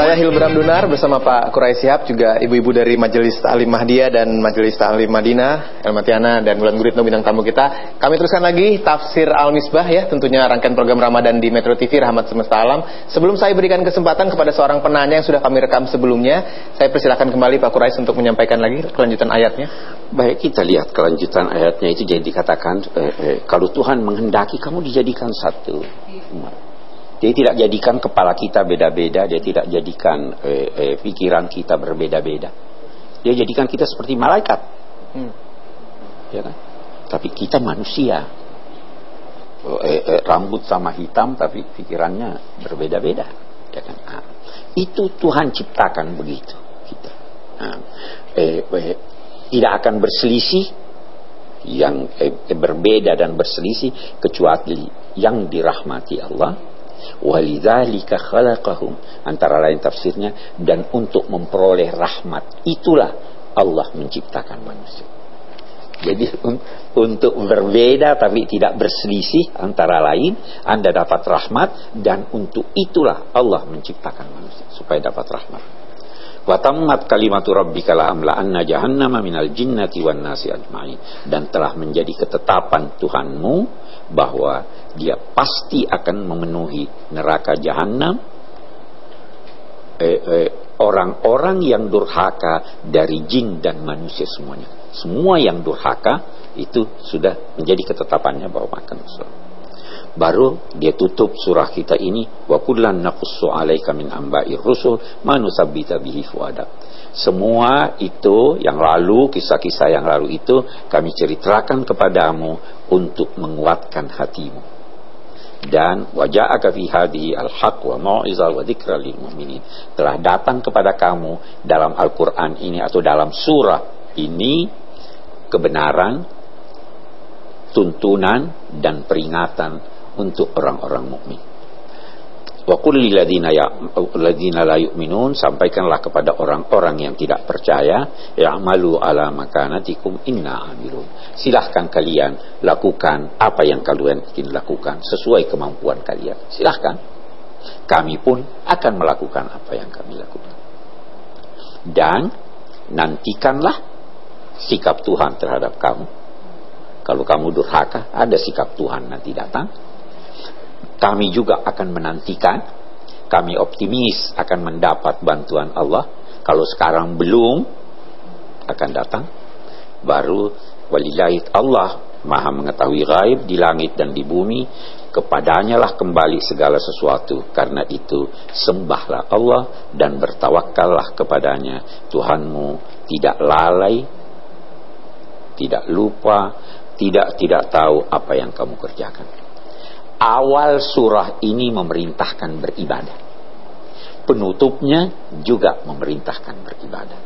Saya Hilbram Dunar bersama Pak Quraish Shihab, juga ibu-ibu dari Majelis Ta'lim Mahdiyah dan Majelis Ta'lim Madinah, El Matiana dan Wulan Guritno bintang tamu kita. Kami teruskan lagi Tafsir Al-Misbah ya, tentunya rangkaian program Ramadan di Metro TV Rahmat Semesta Alam. Sebelum saya berikan kesempatan kepada seorang penanya yang sudah kami rekam sebelumnya, saya persilakan kembali Pak Quraish untuk menyampaikan lagi kelanjutan ayatnya. Baik, kita lihat kelanjutan ayatnya itu. Jadi dikatakan kalau Tuhan menghendaki kamu dijadikan satu umat. Dia tidak jadikan kepala kita beda-beda, dia tidak jadikan pikiran kita berbeda-beda. Dia jadikan kita seperti malaikat. Ya kan? Tapi kita manusia. Rambut sama hitam tapi pikirannya berbeda-beda. Ya kan? Itu Tuhan ciptakan begitu kita. Tidak akan berselisih, yang berbeda dan berselisih kecuali yang dirahmati Allah. Walidzalika khalaqahum, antara lain tafsirnya, dan untuk memperoleh rahmat itulah Allah menciptakan manusia. Jadi untuk berbeda tapi tidak berselisih, antara lain Anda dapat rahmat, dan untuk itulah Allah menciptakan manusia supaya dapat rahmat. Wa tammat kalimatu rabbika la amla'anna jahannama minal jinnati wan nasi ajma'in, dan telah menjadi ketetapan Tuhanmu bahwa dia pasti akan memenuhi neraka jahanam orang-orang yang durhaka dari jin dan manusia semuanya. Semua yang durhaka itu sudah menjadi ketetapannya bahwa akan masuk. Baru dia tutup surah kita ini, wa kullan naqussu 'alaika min amba'ir rusul ma nusabbita bihi fuadak. Semua itu yang lalu, kisah-kisah yang lalu itu kami ceritakan kepadamu untuk menguatkan hatimu. Dan waja'aka fi hadhihi al-haq wa mau'izah wa dzikra lil mu'minin. Telah datang kepada kamu dalam Al-Qur'an ini atau dalam surah ini kebenaran, tuntunan dan peringatan untuk orang-orang mukmin. Wa qul lil ladzina la yu'minun, sampaikanlah kepada orang-orang yang tidak percaya, ya'malu ala makanatikum inna 'amilun. Silahkan kalian lakukan apa yang kalian ingin lakukan sesuai kemampuan kalian. Silahkan. Kami pun akan melakukan apa yang kami lakukan. Dan nantikanlah sikap Tuhan terhadap kamu. Kalau kamu durhaka, ada sikap Tuhan nanti datang. Kami juga akan menantikan, kami optimis akan mendapat bantuan Allah. Kalau sekarang belum, akan datang. Baru walillahi, Allah maha mengetahui gaib di langit dan di bumi, kepadanya lah kembali segala sesuatu. Karena itu sembahlah Allah dan bertawakkallah kepadanya. Tuhanmu tidak lalai, tidak lupa, tidak tahu apa yang kamu kerjakan. Awal surah ini memerintahkan beribadah. Penutupnya juga memerintahkan beribadah.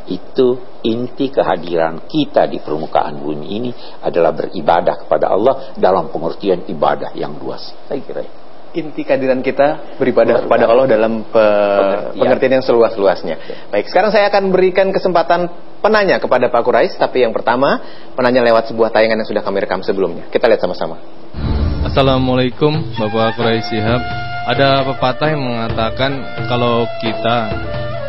Itu inti kehadiran kita di permukaan bumi ini adalah beribadah kepada Allah dalam pengertian ibadah yang luas. Saya kira inti kehadiran kita beribadah kepada Allah dalam pengertian yang seluas-luasnya. Baik, sekarang saya akan berikan kesempatan penanya kepada Pak Quraish, tapi yang pertama penanya lewat sebuah tayangan yang sudah kami rekam sebelumnya. Kita lihat sama-sama. Assalamualaikum Bapak Quraish Shihab. Ada pepatah yang mengatakan kalau kita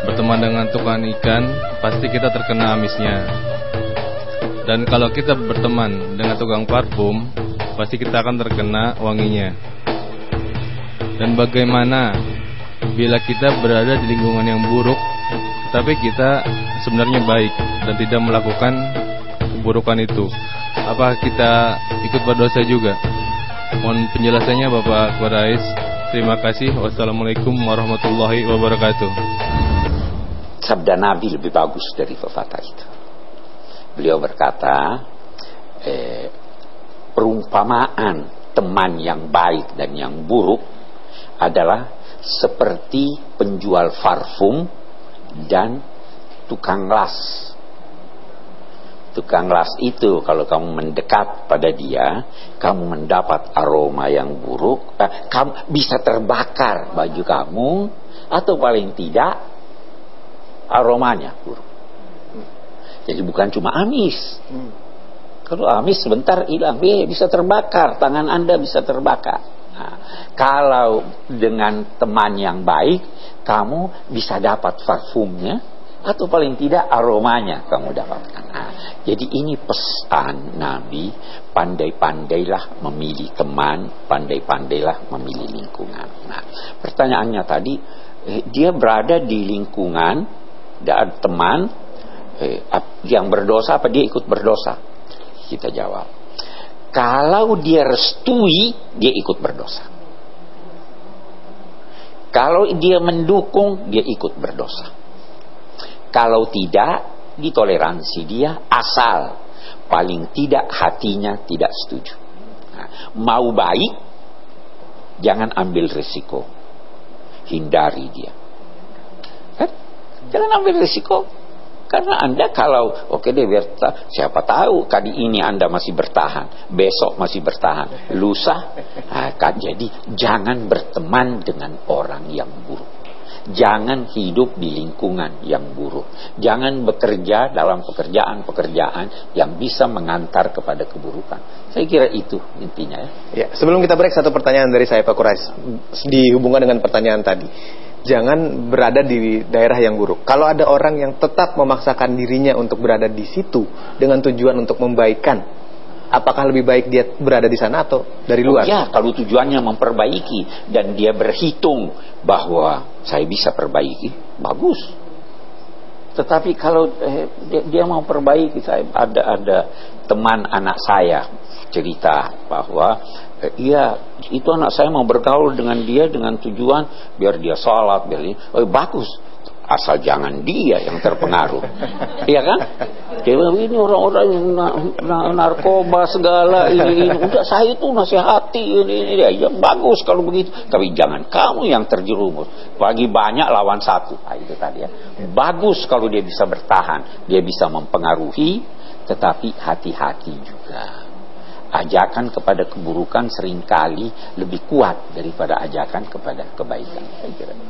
berteman dengan tukang ikan, pasti kita terkena amisnya. Dan kalau kita berteman dengan tukang parfum, pasti kita akan terkena wanginya. Dan bagaimana bila kita berada di lingkungan yang buruk, tapi kita sebenarnya baik dan tidak melakukan keburukan itu? Apa kita ikut berdosa juga? Mohon penjelasannya Bapak Quraish. Terima kasih. Wassalamualaikum warahmatullahi wabarakatuh. Sabda Nabi lebih bagus dari pepatah itu. Beliau berkata, perumpamaan teman yang baik dan yang buruk adalah seperti penjual parfum dan tukang las. Tukang las itu kalau kamu mendekat pada dia, kamu mendapat aroma yang buruk, kamu bisa terbakar baju kamu, atau paling tidak aromanya buruk. Jadi bukan cuma amis. Kalau amis sebentar hilang, bisa terbakar, tangan Anda bisa terbakar. Nah, kalau dengan teman yang baik, kamu bisa dapat parfumnya, atau paling tidak aromanya kamu dapatkan. Nah, jadi ini pesan Nabi, pandai-pandailah memilih teman, pandai-pandailah memilih lingkungan. Nah, pertanyaannya tadi, dia berada di lingkungan dan teman yang berdosa, apa dia ikut berdosa? Kita jawab, kalau dia restui, dia ikut berdosa. Kalau dia mendukung, dia ikut berdosa. Kalau tidak, ditoleransi dia, asal paling tidak hatinya tidak setuju. Nah, mau baik, jangan ambil risiko, hindari dia. Kan? Jangan ambil risiko. Karena Anda kalau, oke deh, siapa tahu kali ini Anda masih bertahan, besok masih bertahan, lusa. Kan? Jadi jangan berteman dengan orang yang buruk. Jangan hidup di lingkungan yang buruk. Jangan bekerja dalam pekerjaan-pekerjaan yang bisa mengantar kepada keburukan. Saya kira itu intinya ya. Ya, sebelum kita break, satu pertanyaan dari saya Pak Quraish, dihubungkan dengan pertanyaan tadi. Jangan berada di daerah yang buruk. Kalau ada orang yang tetap memaksakan dirinya untuk berada di situ dengan tujuan untuk membaikan, apakah lebih baik dia berada di sana atau dari luar? Ya, kalau tujuannya memperbaiki dan dia berhitung bahwa saya bisa perbaiki, bagus. Tetapi kalau dia mau perbaiki, saya ada teman anak saya cerita bahwa itu anak saya mau bergaul dengan dia dengan tujuan biar dia sholat, biar dia, bagus, asal jangan dia yang terpengaruh. Iya kan? Ini orang-orang yang narkoba segala ini. Udah saya tuh nasihati ini ya bagus kalau begitu. Tapi jangan kamu yang terjerumus. Bagi banyak lawan satu. Nah, itu tadi ya. Bagus kalau dia bisa bertahan, dia bisa mempengaruhi, tetapi hati-hati juga. Ajakan kepada keburukan seringkali lebih kuat daripada ajakan kepada kebaikan.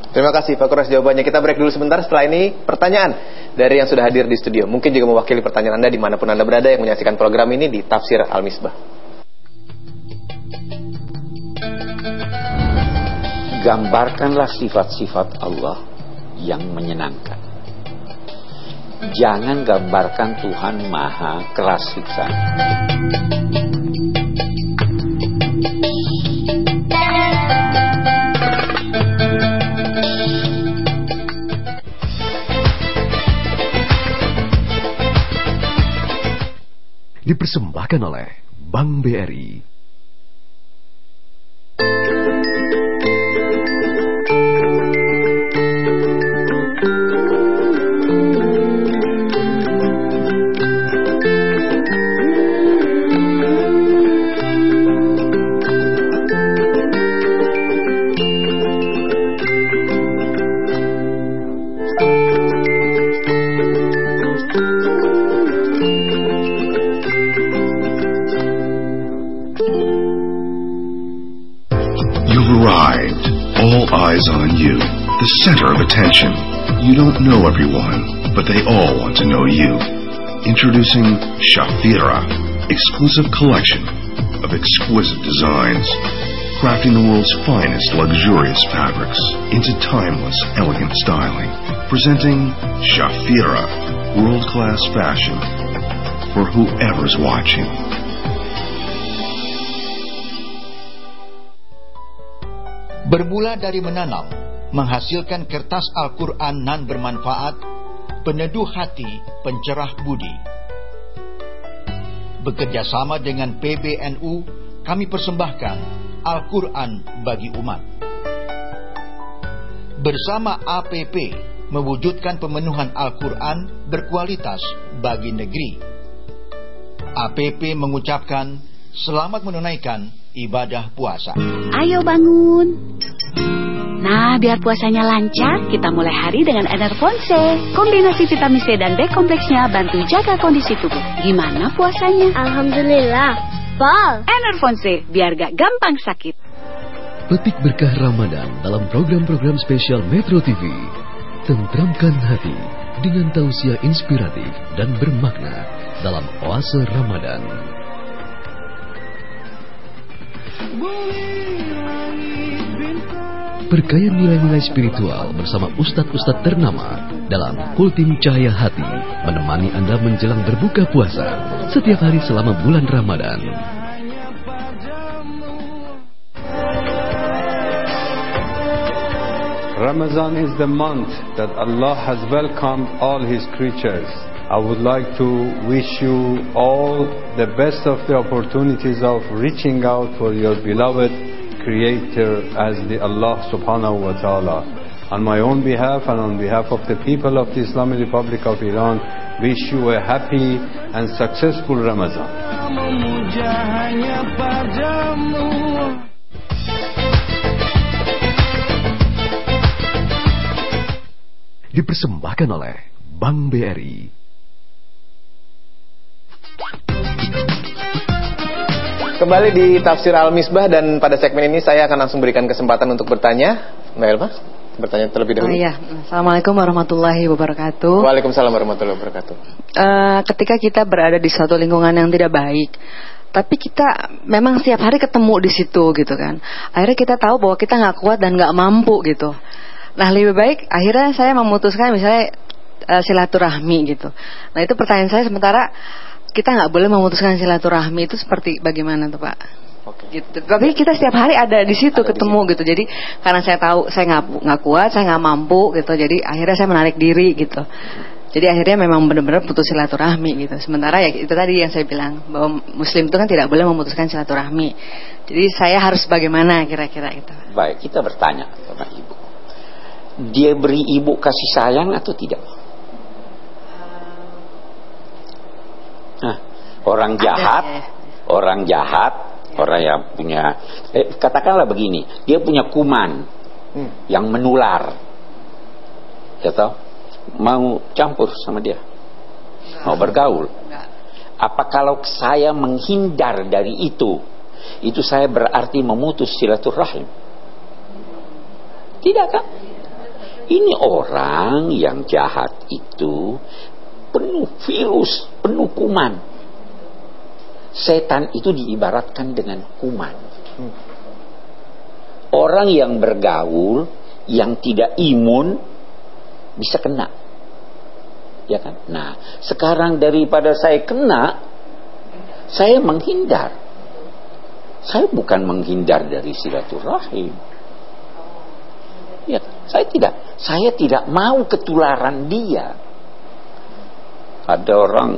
Terima kasih Pak Quraish jawabannya. Kita break dulu sebentar. Setelah ini pertanyaan dari yang sudah hadir di studio. Mungkin juga mewakili pertanyaan Anda dimanapun Anda berada yang menyaksikan program ini di Tafsir Al-Misbah. Gambarkanlah sifat-sifat Allah yang menyenangkan. Jangan gambarkan Tuhan maha keras siksa. Dipersembahkan oleh Bank BRI. Eyes on you, the center of attention. You don't know everyone, but they all want to know you. Introducing Shafira, exclusive collection of exquisite designs, crafting the world's finest luxurious fabrics into timeless, elegant styling. Presenting Shafira, world-class fashion for whoever's watching. Bermula dari menanam, menghasilkan kertas Al-Quran nan bermanfaat, peneduh hati, pencerah budi. Bekerjasama dengan PBNU, kami persembahkan Al-Quran bagi umat. Bersama APP, mewujudkan pemenuhan Al-Quran berkualitas bagi negeri. APP mengucapkan selamat menunaikan ibadah puasa. Ayo bangun. Nah, biar puasanya lancar, kita mulai hari dengan Enervonse. Kombinasi vitamin C dan B kompleksnya bantu jaga kondisi tubuh. Gimana puasanya? Alhamdulillah, Pol. Enervonse, biar gak gampang sakit. Petik berkah Ramadan dalam program-program spesial Metro TV. Tentramkan hati dengan tausiah inspiratif dan bermakna dalam oase Ramadan. Berkaya nilai-nilai spiritual bersama ustadz-ustadz ternama dalam Kultim Cahaya Hati menemani Anda menjelang berbuka puasa setiap hari selama bulan Ramadan. Ramadan is the month that Allah has welcomed all His creatures. I would like to wish you all the best of the opportunities of reaching out for your beloved Creator as the Allah subhanahu wa ta'ala. On my own behalf and on behalf of the people of the Islamic Republic of Iran, wish you a happy and successful Ramadan. Dipersembahkan oleh Bank BRI. Kembali di Tafsir Al-Misbah, dan pada segmen ini saya akan langsung berikan kesempatan untuk bertanya. Mbak Elma, bertanya terlebih dahulu. Iya. Assalamualaikum warahmatullahi wabarakatuh. Waalaikumsalam warahmatullahi wabarakatuh. Ketika kita berada di suatu lingkungan yang tidak baik, tapi kita memang setiap hari ketemu di situ gitu kan, akhirnya kita tahu bahwa kita nggak kuat dan nggak mampu gitu. Nah, lebih baik akhirnya saya memutuskan misalnya silaturahmi gitu. Nah, itu pertanyaan saya, sementara kita nggak boleh memutuskan silaturahmi itu seperti bagaimana tuh Pak? Okay. Gitu. Tapi kita setiap hari ada di situ, ketemu gitu. Jadi karena saya tahu saya nggak kuat, saya nggak mampu gitu. Jadi akhirnya saya menarik diri gitu. Jadi akhirnya memang benar-benar putus silaturahmi gitu. Sementara ya itu tadi yang saya bilang, bahwa Muslim itu kan tidak boleh memutuskan silaturahmi. Jadi saya harus bagaimana kira-kira itu? Baik, kita bertanya sama Ibu. Dia beri Ibu kasih sayang atau tidak? Nah, orang jahat, orang yang punya, katakanlah begini, dia punya kuman yang menular, ya tahu, mau campur sama dia, mau bergaul. Apa kalau saya menghindar dari itu saya berarti memutus silaturahim? Tidak kan? Ini orang yang jahat itu penuh virus, penuh kuman. Setan itu diibaratkan dengan kuman. Orang yang bergaul, yang tidak imun, bisa kena. Ya kan? Nah, sekarang daripada saya kena, saya menghindar. Saya bukan menghindar dari silaturahim. Ya, saya tidak mau ketularan dia. Ada orang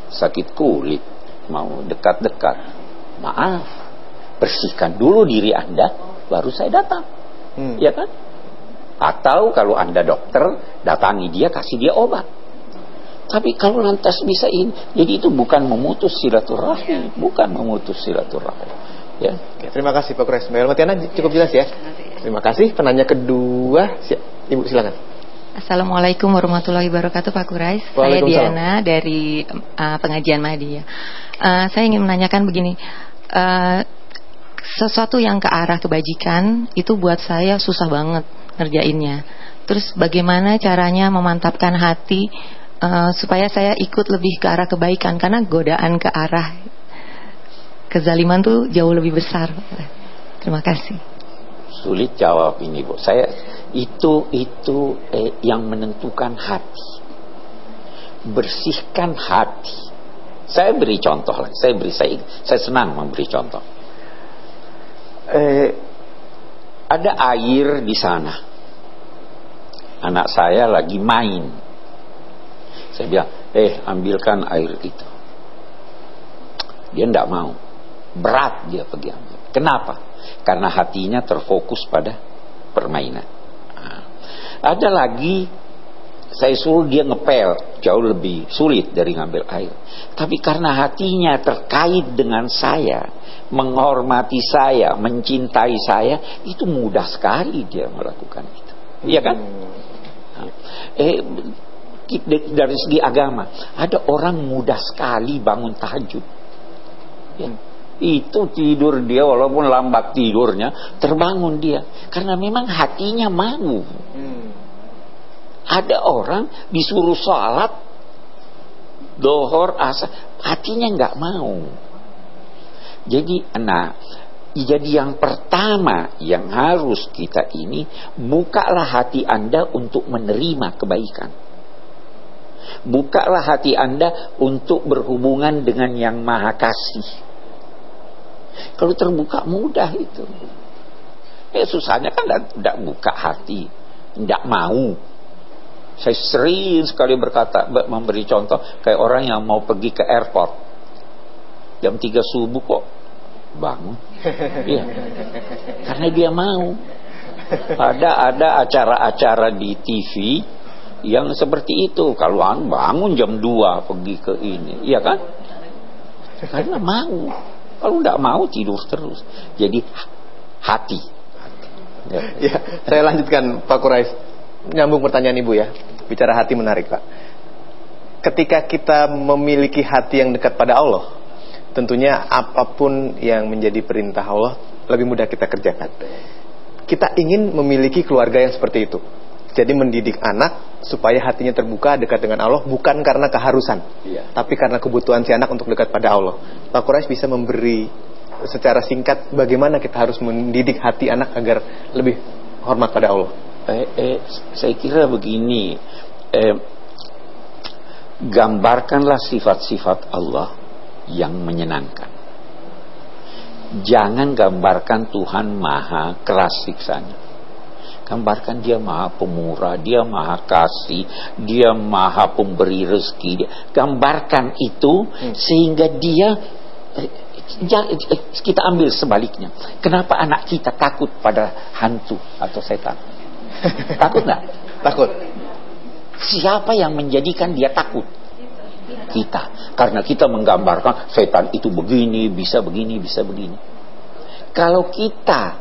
sakit kulit, mau dekat-dekat, maaf, bersihkan dulu diri Anda, baru saya datang. Ya kan? Atau kalau Anda dokter, datangi dia, kasih dia obat. Tapi kalau lantas bisa ini, jadi itu bukan memutus silaturahim, bukan memutus silaturahim. Ya. Terima kasih Pak Quraisy. Mbak Elmatiana cukup jelas ya. Terima kasih. Penanya kedua, Ibu silakan. Assalamualaikum warahmatullahi wabarakatuh Pak Quraisy. Saya Diana dari pengajian Madiyah. Saya ingin menanyakan begini, sesuatu yang ke arah kebajikan itu buat saya susah banget ngerjainnya. Terus bagaimana caranya memantapkan hati supaya saya ikut lebih ke arah kebaikan, karena godaan ke arah kezaliman tuh jauh lebih besar. Terima kasih. Sulit jawab ini Bu. Saya itu yang menentukan hati. Bersihkan hati. Saya beri contoh lah. Saya senang memberi contoh. Ada air di sana. Anak saya lagi main. Saya bilang, ambilkan air itu. Dia tidak mau. Berat dia pergi ambil. Kenapa? Karena hatinya terfokus pada permainan. Ada lagi, saya suruh dia ngepel, jauh lebih sulit dari ngambil air. Tapi karena hatinya terkait dengan saya, menghormati saya, mencintai saya, itu mudah sekali dia melakukan itu. Iya kan? Dari segi agama, ada orang mudah sekali bangun tahajud. Ya. Itu tidur dia, walaupun lambat tidurnya, terbangun dia karena memang hatinya mau. Ada orang disuruh sholat dohor asar, hatinya nggak mau. Jadi Jadi yang pertama yang harus kita ini, bukalah hati Anda untuk menerima kebaikan. Bukalah hati Anda untuk berhubungan dengan yang Maha Kasih. Kalau terbuka mudah itu. Susahnya kan tidak buka hati, tidak mau. Saya sering sekali memberi contoh kayak orang yang mau pergi ke airport jam 3 subuh kok bangun. Iya. Karena dia mau. Ada acara-acara di TV yang seperti itu. Kalau bangun jam 2 pergi ke ini, iya kan? Karena mau. Kalau tidak mau tidur terus. Jadi hati. Ya, saya lanjutkan Pak Quraish. Nyambung pertanyaan Ibu ya. Bicara hati menarik, Pak. Ketika kita memiliki hati yang dekat pada Allah, tentunya apapun yang menjadi perintah Allah lebih mudah kita kerjakan. Kita ingin memiliki keluarga yang seperti itu. Jadi mendidik anak supaya hatinya terbuka dekat dengan Allah, bukan karena keharusan, tapi karena kebutuhan si anak untuk dekat pada Allah. Pak Quraish bisa memberi secara singkat bagaimana kita harus mendidik hati anak agar lebih hormat pada Allah? Saya kira begini, gambarkanlah sifat-sifat Allah yang menyenangkan. Jangan gambarkan Tuhan maha keras siksanya. Gambarkan dia maha pemurah, dia maha kasih, dia maha pemberi rezeki. Gambarkan itu sehingga dia, kita ambil sebaliknya. Kenapa anak kita takut pada hantu atau setan? Takut nggak? Takut. Siapa yang menjadikan dia takut? Kita. Karena kita menggambarkan setan itu begini, bisa begini, bisa begini. Kalau kita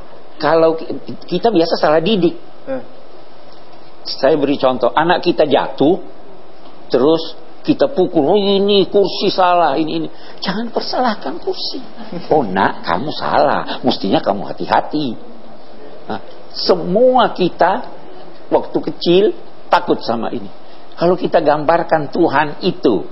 biasa salah didik. Saya beri contoh, anak kita jatuh, terus kita pukul, oh ini kursi salah, ini. Jangan persalahkan kursi. Oh nak, kamu salah, mestinya kamu hati-hati. Nah, semua kita waktu kecil takut sama ini. Kalau kita gambarkan Tuhan itu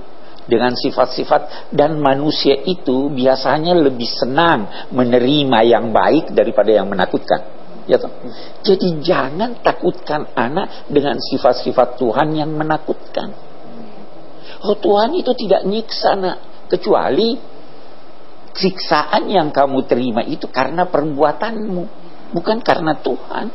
dengan sifat-sifat, dan manusia itu biasanya lebih senang menerima yang baik daripada yang menakutkan. Ya toh? Jadi jangan takutkan anak dengan sifat-sifat Tuhan yang menakutkan. Oh Tuhan itu tidak nyiksa nak, kecuali siksaan yang kamu terima itu karena perbuatanmu, bukan karena Tuhan.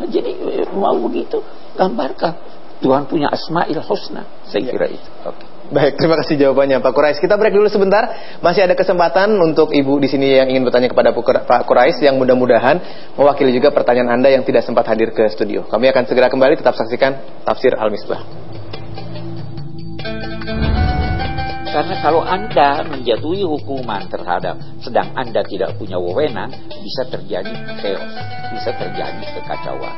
Nah, jadi mau begitu gambarkan Tuhan punya Asmaul Husna. Saya kira itu. Oke. Baik, terima kasih jawabannya Pak Quraish. Kita break dulu sebentar. Masih ada kesempatan untuk Ibu di sini yang ingin bertanya kepada Pak Quraish, yang mudah-mudahan mewakili juga pertanyaan Anda yang tidak sempat hadir ke studio. Kami akan segera kembali, tetap saksikan Tafsir Al-Misbah. Karena kalau Anda menjatuhi hukuman terhadap sedang Anda tidak punya wewenang, bisa terjadi chaos, bisa terjadi kekacauan.